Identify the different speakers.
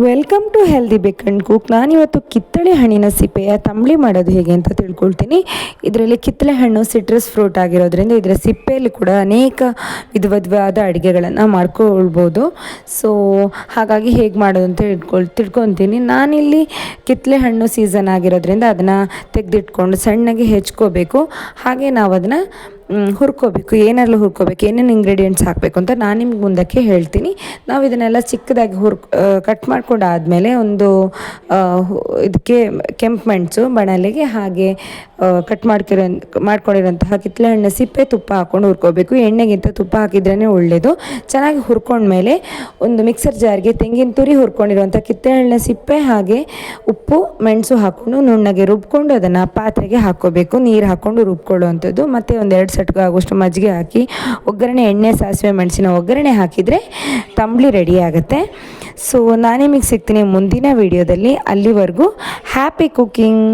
Speaker 1: Welcome to healthy ಬೇಕ್ and cook. ನಾನಿವತ್ತು ಕಿತ್ತಳೆ ಹಣ್ಣಿನ ಸಿಪ್ಪೆಯ ತಂಬಳಿ ಮಾಡೋದು ಹೇಗೆ ಅಂತ ತಿಳ್ಕೊಳ್ತೀನಿ. ಇದರಲ್ಲಿ ಕಿತ್ತಳೆ ಹಣ್ಣು ಸಿಟ್ರಸ್ ಫ್ರೂಟ್ ಆಗಿರೋದ್ರಿಂದ ಇದರ ಸಿಪ್ಪೆಯಲ್ಲಿ ಕೂಡ ಅನೇಕ ವಿಧವಾದ ಅಡುಗೆಗಳನ್ನು ಮಾಡ್ಕೊಳ್ಬೋದು. ಸೊ ಹಾಗಾಗಿ ಹೇಗೆ ಮಾಡೋದು ಅಂತ ತಿಳ್ಕೊತೀನಿ. ನಾನಿಲ್ಲಿ ಕಿತ್ತಳೆ ಹಣ್ಣು ಸೀಸನ್ ಆಗಿರೋದ್ರಿಂದ ಅದನ್ನು ತೆಗೆದಿಟ್ಕೊಂಡು ಸಣ್ಣಗೆ ಹೆಚ್ಕೋಬೇಕು. ಹಾಗೆ ನಾವು ಅದನ್ನು ಹುರ್ಕೋಬೇಕು. ಏನೆಲ್ಲ ಹುರ್ಕೋಬೇಕು, ಏನೇನು ಇಂಗ್ರೀಡಿಯೆಂಟ್ಸ್ ಹಾಕಬೇಕು ಅಂತ ನಾನು ನಿಮ್ಗೆ ಮುಂದಕ್ಕೆ ಹೇಳ್ತೀನಿ. ನಾವು ಇದನ್ನೆಲ್ಲ ಚಿಕ್ಕದಾಗಿ ಕಟ್ ಮಾಡ್ಕೊಂಡಾದಮೇಲೆ ಒಂದು ಇದಕ್ಕೆ ಕೆಂಪು ಮೆಣಸು ಬಣಲೆಗೆ ಹಾಗೆ ಕಟ್ ಮಾಡ್ಕೊಂಡಿರೋಂತಹ ಕಿತ್ತಳೆ ಹಣ್ಣು ಸಿಪ್ಪೆ ತುಪ್ಪ ಹಾಕ್ಕೊಂಡು ಹುರ್ಕೋಬೇಕು. ಎಣ್ಣೆಗಿಂತ ತುಪ್ಪ ಹಾಕಿದ್ರೇ ಒಳ್ಳೆಯದು. ಚೆನ್ನಾಗಿ ಹುರ್ಕೊಂಡ್ಮೇಲೆ ಒಂದು ಮಿಕ್ಸರ್ ಜಾರ್ಗೆ ತೆಂಗಿನ ತುರಿ ಹುರ್ಕೊಂಡಿರುವಂಥ ಕಿತ್ತಳೆ ಹಣ್ಣಿನ ಸಿಪ್ಪೆ ಹಾಗೆ ಉಪ್ಪು ಮೆಣಸು ಹಾಕ್ಕೊಂಡು ನುಣ್ಣಗೆ ರುಬ್ಕೊಂಡು ಅದನ್ನು ಪಾತ್ರೆಗೆ ಹಾಕ್ಕೋಬೇಕು. ನೀರು ಹಾಕ್ಕೊಂಡು ರುಬ್ಕೊಳ್ಳುವಂಥದ್ದು. ಮತ್ತು ಒಂದು 2 ಸೆಟ್ಗೆ ಆಗುವಷ್ಟು ಮಜ್ಜಿಗೆ ಹಾಕಿ ಒಗ್ಗರಣೆ, ಎಣ್ಣೆ, ಸಾಸಿವೆ, ಮೆಣಸಿನ ಒಗ್ಗರಣೆ ಹಾಕಿದರೆ ತಂಬಳಿ ರೆಡಿ ಆಗುತ್ತೆ. ಸೊ ನಾನು ನಿಮಗೆ ಸಿಗ್ತೀನಿ ಮುಂದಿನ ವಿಡಿಯೋದಲ್ಲಿ. ಅಲ್ಲಿವರೆಗೂ ಹ್ಯಾಪಿ ಕುಕ್ಕಿಂಗ್.